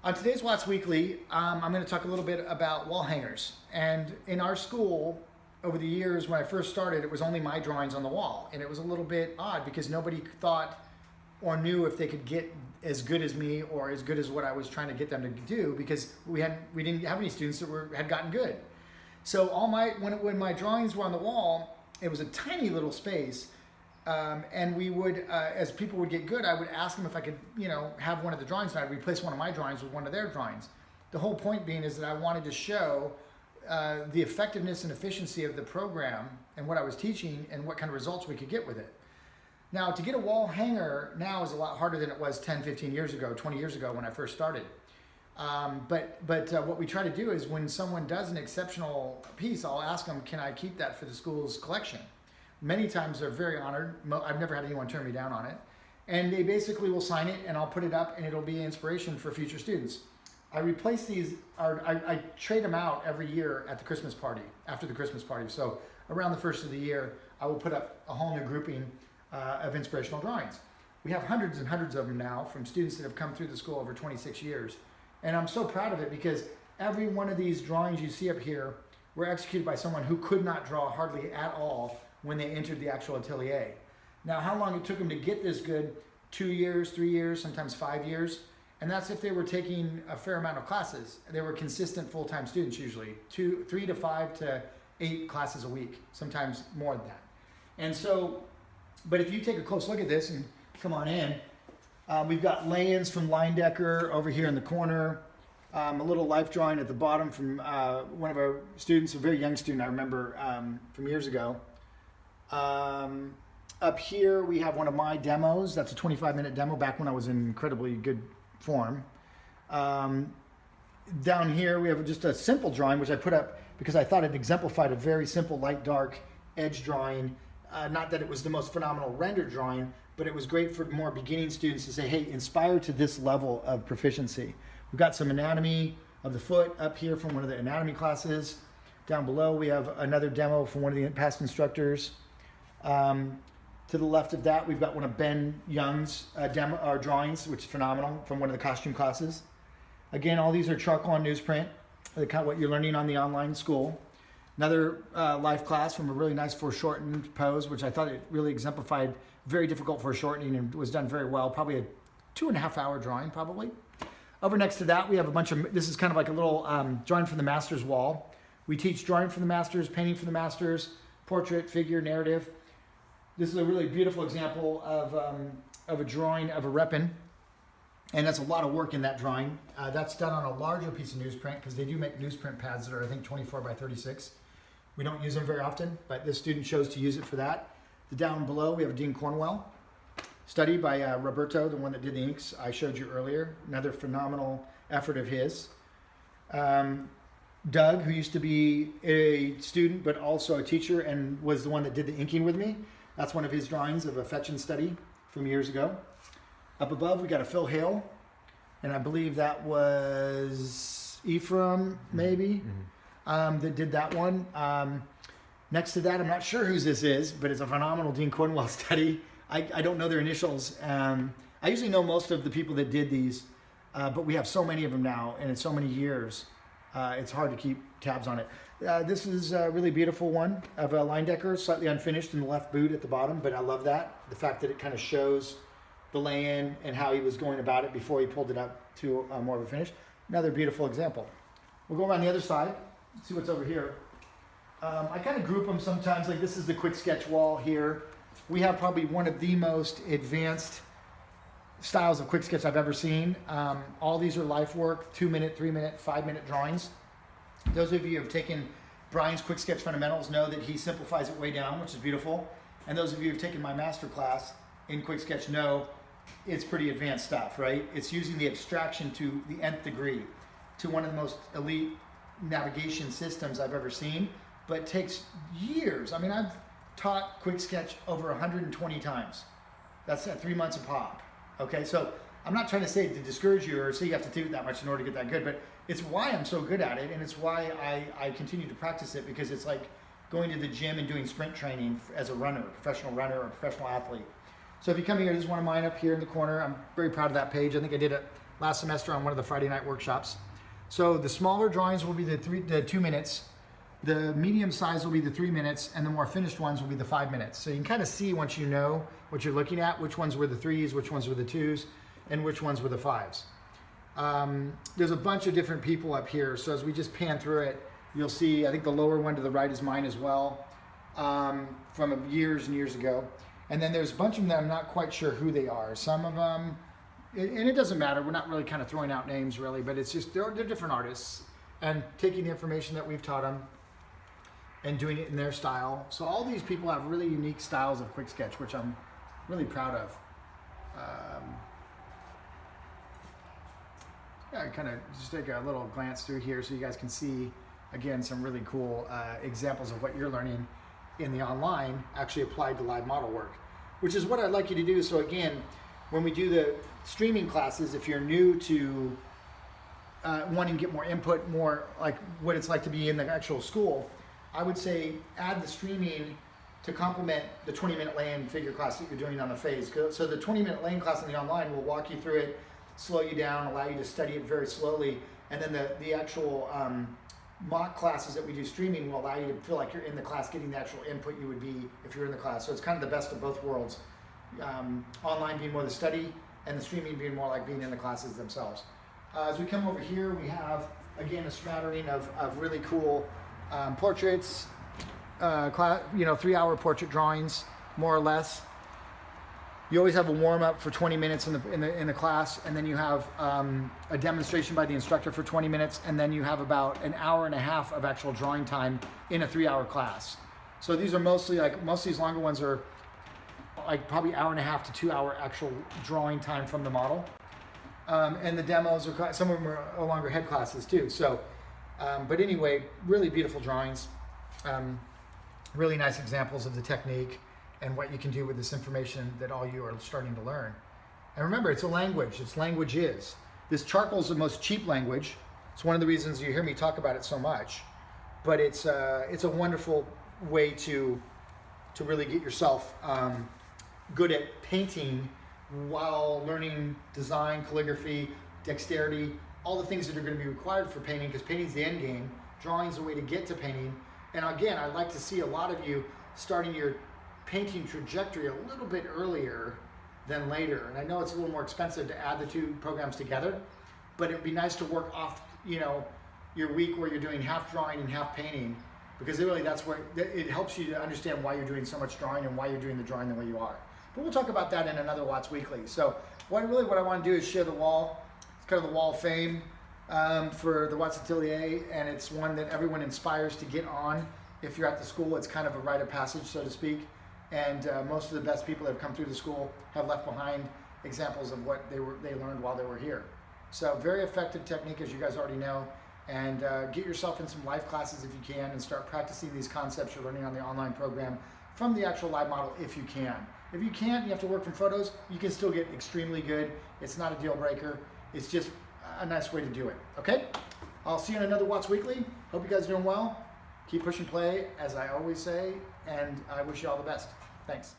On today's Watts Weekly, I'm going to talk a little bit about wall hangers. And in our school, over the years when I first started, it was only my drawings on the wall. And it was a little bit odd because nobody thought or knew if they could get as good as me or as good as what I was trying to get them to do, because we didn't have any students that had gotten good. So when my drawings were on the wall, it was a tiny little space. And we would, as people would get good, I would ask them if I could, have one of the drawings, and I'd replace one of my drawings with one of their drawings. The whole point being is that I wanted to show the effectiveness and efficiency of the program and what I was teaching and what kind of results we could get with it. Now, to get a wall hanger now is a lot harder than it was 10, 15 years ago, 20 years ago when I first started. But what we try to do is when someone does an exceptional piece, I'll ask them, can I keep that for the school's collection? Many times they're very honored. I've never had anyone turn me down on it. And they basically will sign it and I'll put it up and it'll be inspiration for future students. I replace these, I trade them out every year at the Christmas party, after the Christmas party. So around the first of the year, I will put up a whole new grouping of inspirational drawings. We have hundreds and hundreds of them now from students that have come through the school over 26 years. And I'm so proud of it because every one of these drawings you see up here were executed by someone who could not draw hardly at all when they entered the actual atelier. Now, how long it took them to get this good? 2 years, 3 years, sometimes 5 years. And that's if they were taking a fair amount of classes. They were consistent full-time students usually, 3 to 5 to 8 classes a week, sometimes more than that. And so, but if you take a close look at this and come on in, we've got lay-ins from Lineage over here in the corner, a little life drawing at the bottom from one of our students, a very young student I remember from years ago. Up here we have one of my demos. That's a 25-minute demo back when I was in incredibly good form. Down here we have just a simple drawing which I put up because I thought it exemplified a very simple light dark edge drawing. Not that it was the most phenomenal rendered drawing, but it was great for more beginning students to say, hey, inspire to this level of proficiency. We've got some anatomy of the foot up here from one of the anatomy classes. Down below we have another demo from one of the past instructors. To the left of that, we've got one of Ben Young's drawings, which is phenomenal, from one of the costume classes. Again, all these are charcoal and newsprint, kind of what you're learning on the online school. Another life class from a really nice foreshortened pose, which I thought it really exemplified, very difficult foreshortening and was done very well, probably a 2.5 hour drawing, probably. Over next to that, we have a bunch of, this is kind of like a little drawing from the master's wall. We teach drawing from the masters, painting from the masters, portrait, figure, narrative. This is a really beautiful example of a drawing of a reppin, and that's a lot of work in that drawing. That's done on a larger piece of newsprint because they do make newsprint pads that are, I think, 24 by 36. We don't use them very often, but this student chose to use it for that. Down below, we have a Dean Cornwell study by Roberto, the one that did the inks I showed you earlier. Another phenomenal effort of his. Doug, who used to be a student but also a teacher and was the one that did the inking with me. That's one of his drawings of a fetch and study from years ago. Up above, we got a Phil Hale, and I believe that was Ephraim, maybe, that did that one. Next to that, I'm not sure whose this is, but it's a phenomenal Dean Cornwell study. I don't know their initials. I usually know most of the people that did these, but we have so many of them now, and in so many years, it's hard to keep tabs on it. This is a really beautiful one of a Lineage, slightly unfinished in the left boot at the bottom, but I love that. The fact that it kind of shows the lay-in and how he was going about it before he pulled it up to more of a finish. Another beautiful example. We'll go around the other side, see what's over here. I kind of group them sometimes, like this is the quick sketch wall here. We have probably one of the most advanced styles of quick sketch I've ever seen. All these are life work, 2-minute, 3-minute, 5-minute drawings. Those of you who have taken Brian's Quick Sketch Fundamentals know that he simplifies it way down, which is beautiful. And those of you who have taken my master class in Quick Sketch know it's pretty advanced stuff, right? It's using the abstraction to the nth degree, to one of the most elite navigation systems I've ever seen, but it takes years. I mean, I've taught Quick Sketch over 120 times. That's at 3 months a pop. Okay, so I'm not trying to say to discourage you or say you have to do it that much in order to get that good, but it's why I'm so good at it, and it's why I continue to practice it, because it's like going to the gym and doing sprint training as a runner, a professional runner or a professional athlete. So if you come here, this is one of mine up here in the corner. I'm very proud of that page. I think I did last semester on one of the Friday night workshops. So the smaller drawings will be the 2 minutes, the medium size will be the 3 minutes, and the more finished ones will be the 5 minutes. So you can kind of see once you know what you're looking at, which ones were the 3s, which ones were the 2s, and which ones were the 5s. There's a bunch of different people up here, so as we just pan through it, you'll see, I think the lower one to the right is mine as well, from years and years ago. And then there's a bunch of them that I'm not quite sure who they are. Some of them, and it doesn't matter, we're not really kind of throwing out names really, but it's just, they're different artists and taking the information that we've taught them and doing it in their style. So all these people have really unique styles of quick sketch, which I'm really proud of. Yeah, I kind of just take a little glance through here so you guys can see, again, some really cool examples of what you're learning in the online actually applied to live model work, which is what I'd like you to do. So again, when we do the streaming classes, if you're new to wanting to get more input, more like what it's like to be in the actual school, I would say add the streaming to complement the 20-minute lane figure class that you're doing on the phase. So the 20-minute lane class in the online will walk you through it, slow you down, allow you to study it very slowly, and then the actual mock classes that we do streaming will allow you to feel like you're in the class, getting the actual input you would be if you're in the class. So it's kind of the best of both worlds. Online being more the study, and the streaming being more like being in the classes themselves. As we come over here, we have, again, a smattering of really cool portraits, 3-hour portrait drawings, more or less. You always have a warm-up for 20 minutes in the class, and then you have a demonstration by the instructor for 20 minutes, and then you have about an hour and a half of actual drawing time in a 3-hour class. So these are mostly, like, most of these longer ones are like probably hour and a half to 2 hour actual drawing time from the model. And the demos are, some of them are longer head classes too. So, but anyway, really beautiful drawings, really nice examples of the technique and what you can do with this information that all you are starting to learn. And remember, it's a language. It's languages. This charcoal is the most cheap language. It's one of the reasons you hear me talk about it so much. But it's a wonderful way to really get yourself good at painting while learning design, calligraphy, dexterity, all the things that are going to be required for painting, because painting's the end game. Drawing's a way to get to painting. And again, I'd like to see a lot of you starting your painting trajectory a little bit earlier than later. And I know it's a little more expensive to add the two programs together, but it'd be nice to work off, your week where you're doing half drawing and half painting, because really that's where it helps you to understand why you're doing so much drawing and why you're doing the drawing the way you are. But we'll talk about that in another Watts Weekly. So what I want to do is share the wall. It's kind of the wall of fame for the Watts Atelier, and it's one that everyone inspires to get on. If you're at the school, it's kind of a rite of passage, so to speak. And most of the best people that have come through the school have left behind examples of what they learned while they were here. So very effective technique, as you guys already know. And get yourself in some live classes if you can, and start practicing these concepts you're learning on the online program from the actual live model if you can. If you can't, you have to work from photos, you can still get extremely good. It's not a deal breaker. It's just a nice way to do it, okay? I'll see you in another Watts Weekly. Hope you guys are doing well. Keep pushing play, as I always say, and I wish you all the best. Thanks.